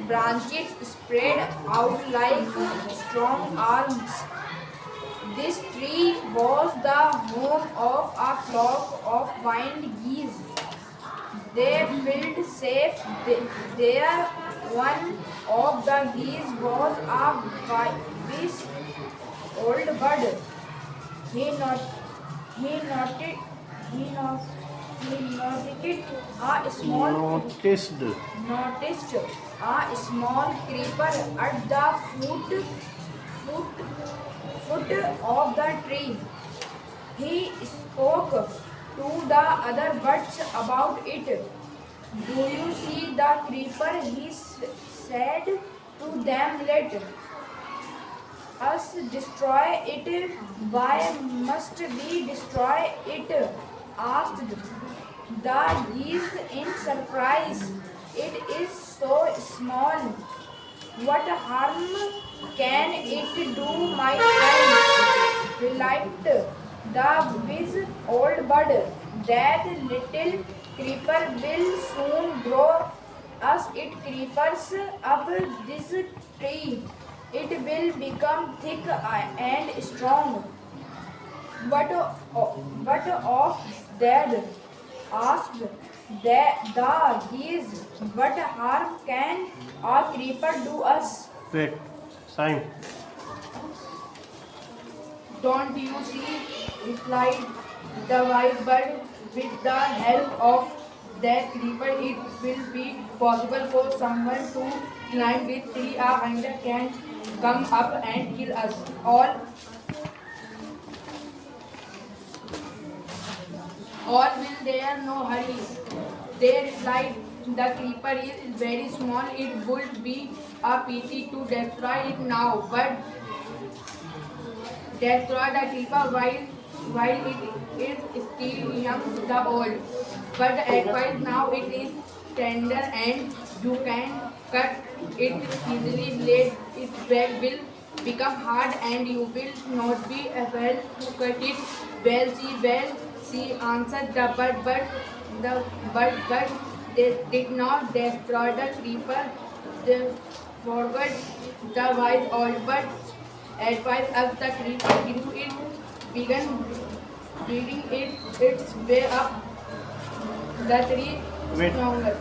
branches spread out like strong arms. This tree was the home of a flock of wild geese. They felt safe there. One of the geese was a wise old bird. He not he noted he not he noticed a small Noticed. noticed a small creeper at the foot foot of the tree. He spoke to the other birds about it. Do you see the creeper? He said to them. Let us destroy it. Why must we destroy it? Asked the geese in surprise. It is so small. What harm can it do, my friends? Replied the wise old bird. That little creeper will soon grow us it creepers up this tree. It will become thick and strong. What of that? Asked the geese. What harm can a creeper do us? Wait. Sign. Don't you see? Replied the wise bird. With the help of that creeper, it will be possible for someone to climb with tree. A hunter can come up and kill us all will there no hurry. They replied, the creeper is very small, it would be a pity to destroy it now, but destroy the creeper while it is still young, the old. But advice now it is tender and you can cut it easily. Let it will become hard and you will not be able to cut it. Well, she answered the bird, but they did not destroy the creeper. They forgot the wise old bird advice as the creeper grew. It began breathing its way up the tree Wait. stronger.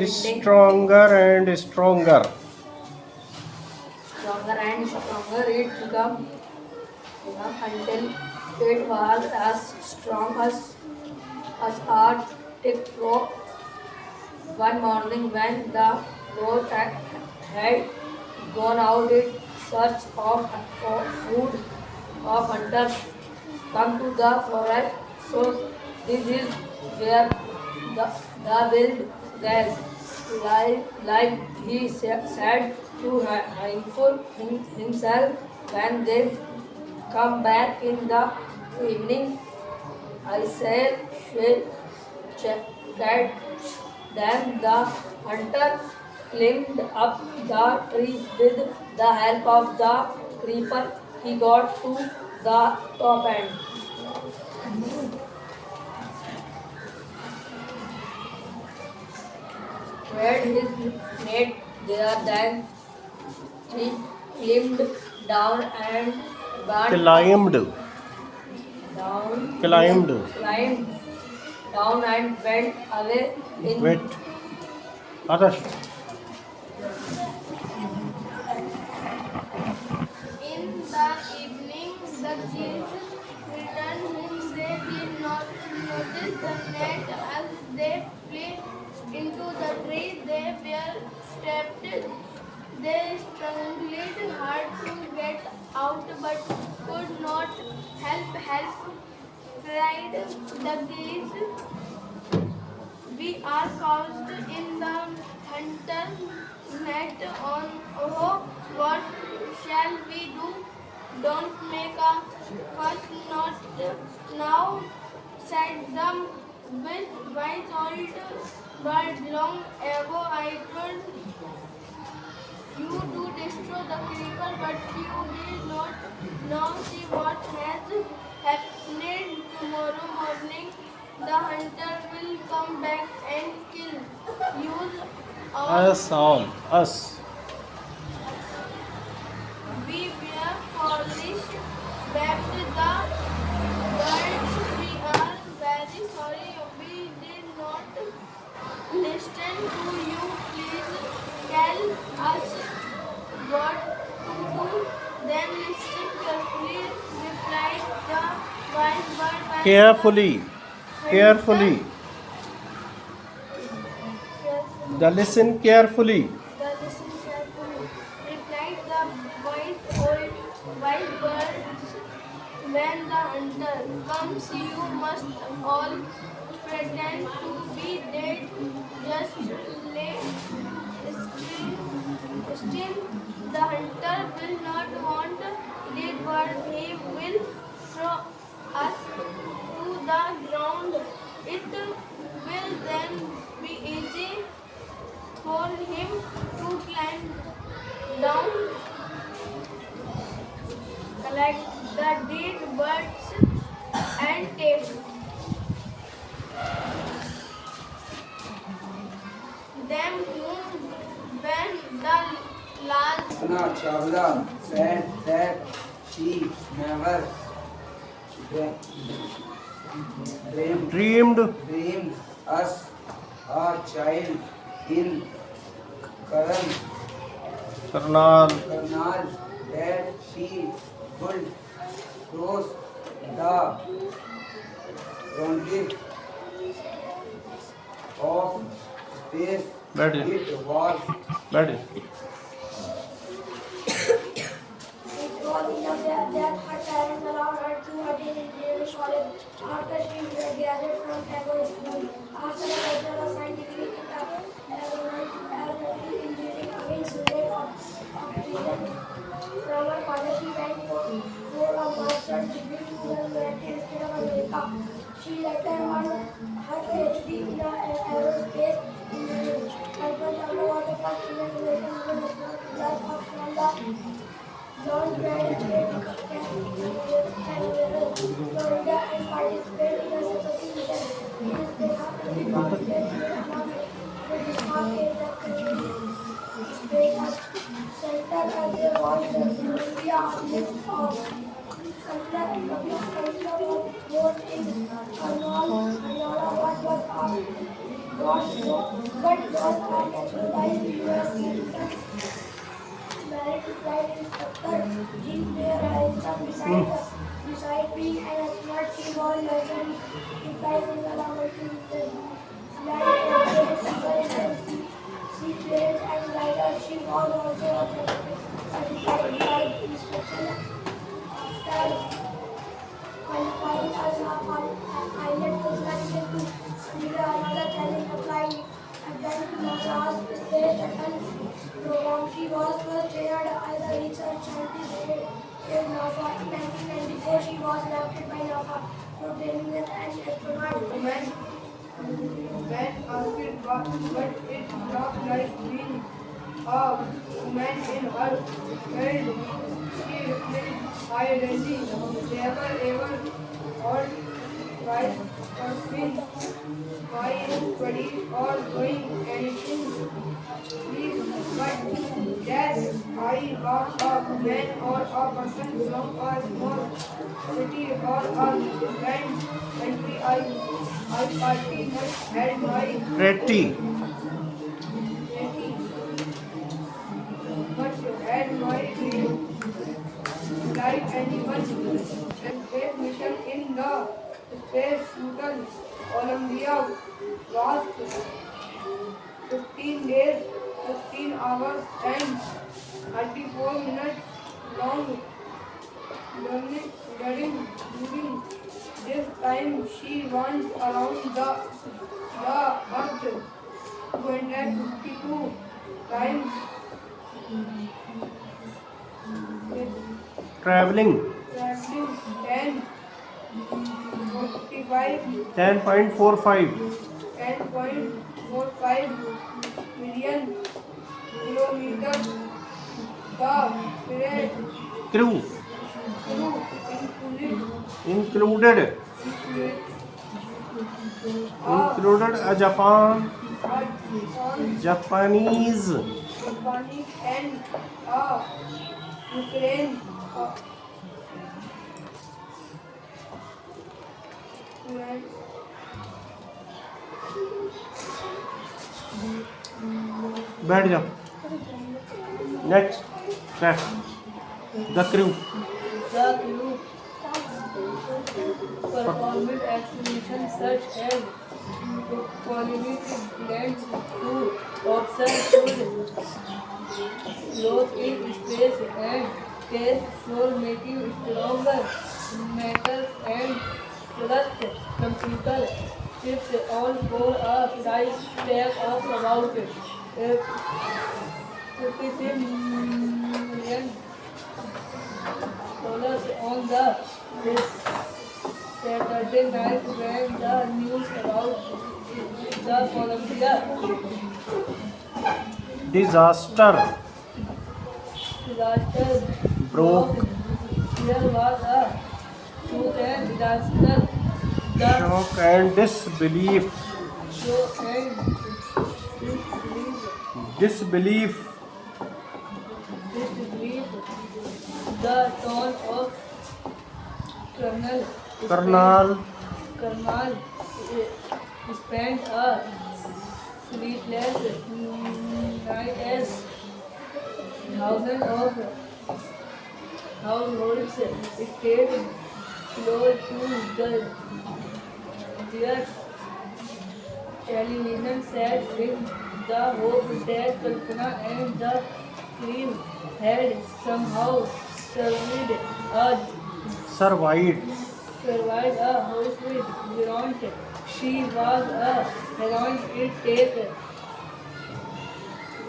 Stronger and stronger. Stronger and stronger it became until it was as strong as a thick rock. One morning, when the goat had gone out in search of for food, of hunters come to the forest. So this is where the wild guys like he said to himself when they come back in the evening. I said, catch them. The hunter climbed up the tree with the help of the creeper. He got to the top end. Spread his net there, then he climbed down and burned climbed down and went away in Wait. Others. In the evening, the geese returned home. They did not notice the net as they flew into the tree. They were trapped. They struggled hard to get out, but could not help. Cried the geese. We are caught in the hunter net. On oh, what shall we do? Don't make a fuss, not now, said the wise old bird, long ago I told you to destroy the creeper, but you did not. Now see what has happened. Tomorrow morning, the hunter will come back and kill you all. Us all. Us. We were foolish, wept the birds. We are very sorry we did not listen to you. Please tell us what to do. Then listen carefully, replied the wise bird. Carefully. Carefully. The listen carefully. The listen carefully, replied the wise bird. When the hunter comes, you must all pretend to be dead. Just lay still. The hunter will not want dead bird. He will throw us to the ground. It will then be easy for him to climb down, collect the dead birds, and take them home. When the last Anna Chawla said that she never Dreamed. dreamed us a child in Karnal that she would cross the frontier of space. Ready. It was Ready. It was enough that her parents allowed her to attend English college after she graduated from Tagore School. After a bachelor of science degree in aeronautical engineering against the rate of freedom from her college, she went for a master's degree in the United States of America. She later won her PhD in aerospace engineering. Kalpana Chawla was the first female American woman astronaut from the John Granite State Canaveral, Florida, and participated in the September mission. In his behalf, he participated among the half age of community space center as there was the India list of culture was born in Karnal, Haryana, but was naturalized US citizen. Married to flight instructor Jean Pierre Harrison. Beside being an astronaut, she was learning to fly in around flight and seaplanes and gliders. She was also a certified flight instructor after qualifying as a pilot position to clear another challenge applying again to NASA's Space Shuttle program. She was first hired as a research scientist in NASA. In 1994, she was selected by NASA for training as an astronaut. When asked what it was like being a woman in her field, she replied, I really never ever thought twice between my studies or doing anything. But yes, I was a man or a person from a small city or a different country. I pretty much had my Pretty. much had my dream. Like anyone, the space mission in the space shuttle Olympia was 15 days, 15 hours and 34 minutes long. During this time, she went around the earth 252 times. Traveling. Traveling 10 45 10.45 million kilometers. The crew crew included a Japanese Japanese and a Ukraine. बैठ जाओ next the crew The crew performed activities such as colonial plans to observe food loss in space and test for making stronger metals and thrust computer chips, all for a price tag of about 56 million dollars on the Saturday night when the news about the Columbia disaster disaster broke. There was a shock and disaster. The Shock and disbelief shock and disbelief disbelief. The town of Colonel Karmal spent a sleepless night as thousands of households stayed close to their television set with the hope that Kalpana and the crew had somehow survived a horrific grant. She was a heroine. It takes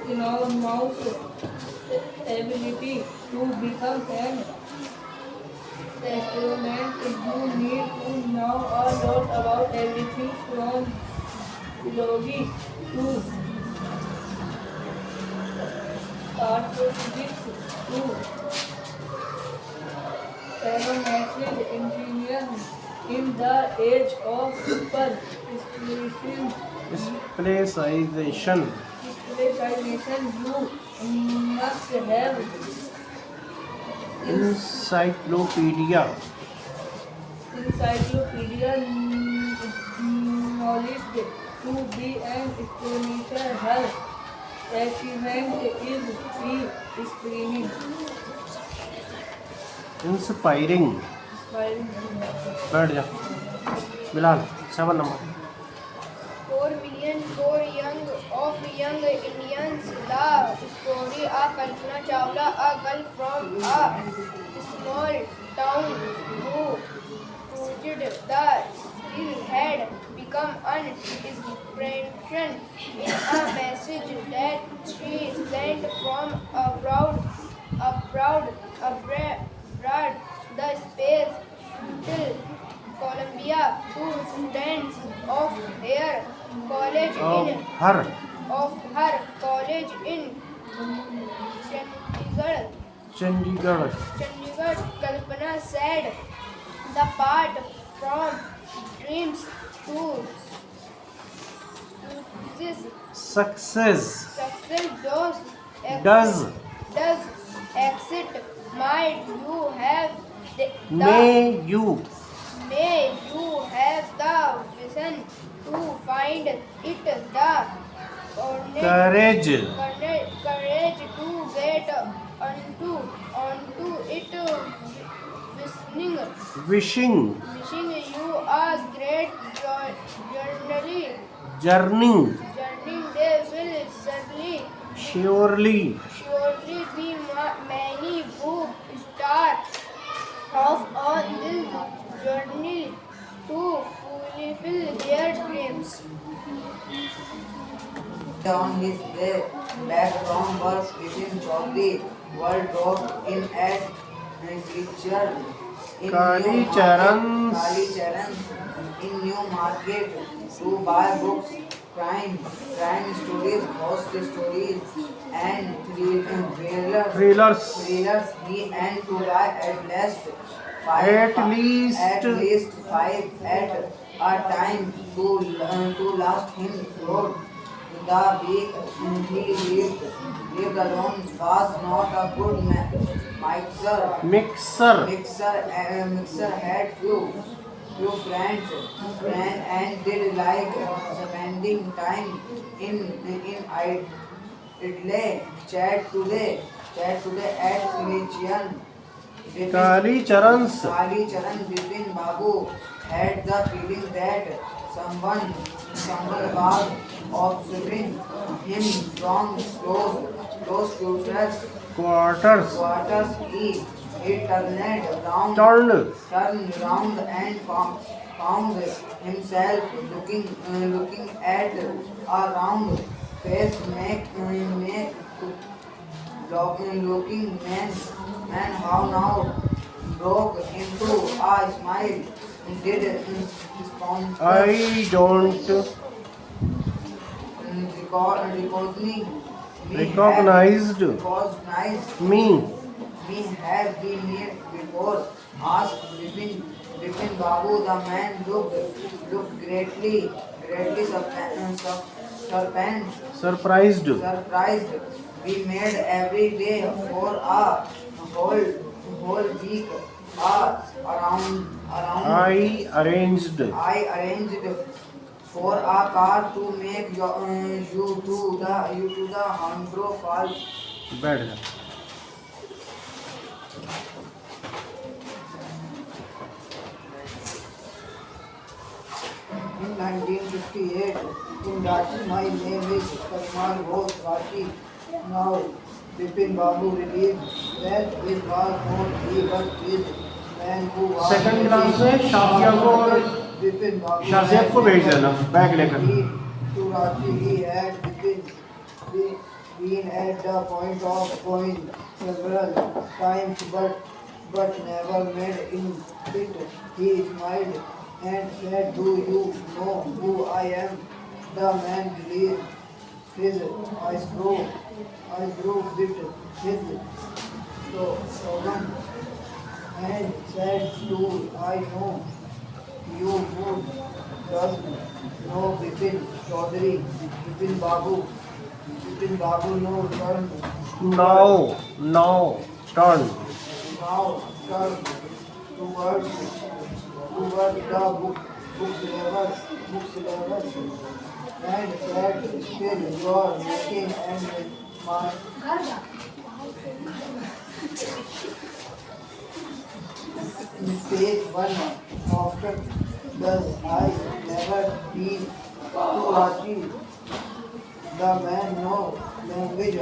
enormous ability to become an astronaut. You need to know a lot about everything from biology to astrophysics to aeronautical engineering. In the age of specialization specialization, you must have encyclopedia knowledge to be an astronaut. Her achievement is screening. inspiring बैठ जा Bilal 7 number 4 million for young Indians. The story of Kalpana Chawla, a girl from a small town who proved the skill had become an inspiration in a message that she sent from abroad. The space shuttle Columbia to students of her college in Chandigarh Chandigarh. Kalpana said the path from dreams to success success does does exist. May you have the vision to find it, the courage to get onto it. wishing Wishing you a great journey There will surely surely be many who start off on this journey to fulfill their dreams. On his way back from work, Vipin Chaudhary was dropped in at Kalicharan's in New Market to buy books, crime stories, ghost stories, and thrillers. Thrillers. He and to buy five, At least 5 at a time to last him throughout the week. He lived alone, was not a good mixer. Mixer had few friends and did like spending time in idle chat today at Kali Charan's Kali Charan Bipin Babu had the feeling that someone was observing him from close quarters quarters. He turned round and found himself looking at a round face looking man how now broke into a smile. Did respond I don't recognized me. We have been here before. Asked Bipin Babu. The man looked greatly Surprised. surprised. We made every day for a whole week. Around I arranged I arranged for a car to make you to the Hondro Falls. बैठ जा In 1958, in Rachi, my name is Karmal Ghosh Rachi. Now, Bipin Babu relieved that it was not he but his man who was second class में शाफिया को और Bipin Babu Shahzeb को भेज देना bag लेकर to Rachi. He had been at the point of going several times but never made in it. He smiled and said, "Do you know who I am?" The man released his eyes grew with his slogan and said, "Do I know you would does know Bipin Chaudhary, Bipin Babu no turned now turn towards the book syllabus and said, "Still you are making and my mistake one after does I never been to Rachi." The man no language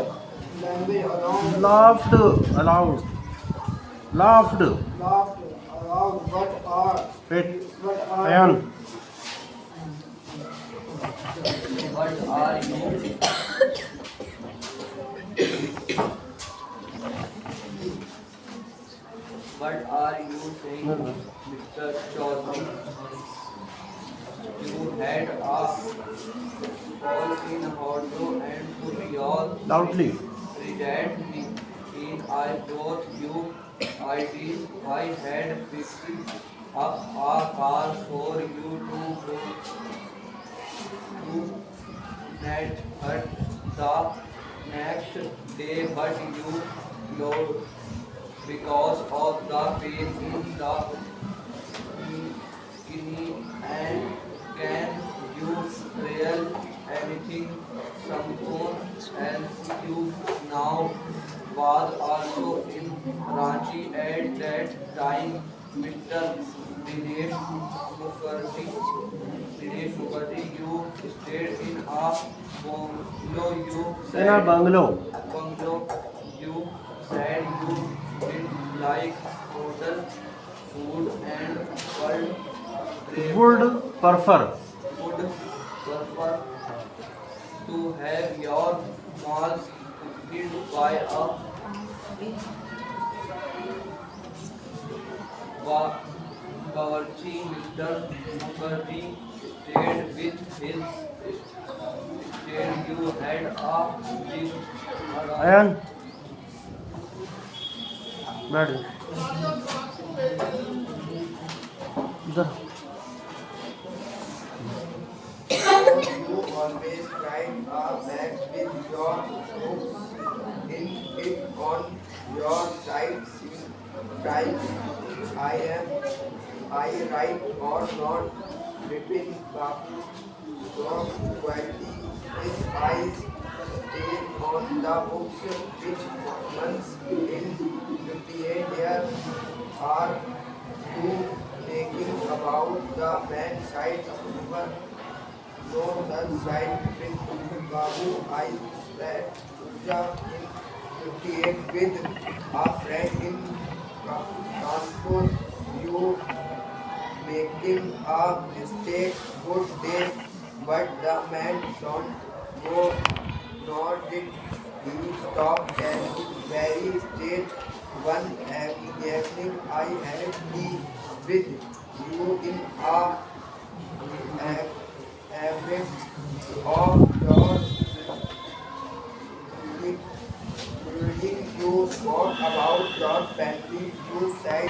around laughed aloud laughed aloud. it What are ayan What are you? What are you saying, Mr. Chaudhary? You had a call in Hordro and to your loudly regret me. I brought you ideas. I had picked up a car for you to go to net hut the next day, but you know because of the pain in the kidney. And can you real anything? Someone else you now was also in Ranchi at that time. Mr. Dinesh Mukherjee, you stayed in a bungalow. You in said a bungalow you said you didn't like hotel food and would prefer would prefer to have your malls cooked by a Bawarchi Mr. Mukherjee stayed with his state. You had a big Ayan. बैठ जा इधर You always write a bag with your books in it on your side. Sometimes I write or not written Babu. Your quality is eyes stay on the books which months in 58 years are you making about the man side number. No such side with Babu. I spent Puja in 58 with a friend in Kanpur. You making a mistake, good day, but the man don't go, nor did he stop at the very stage. One evening I had tea with you in a habit of your building. You spoke about your family. You said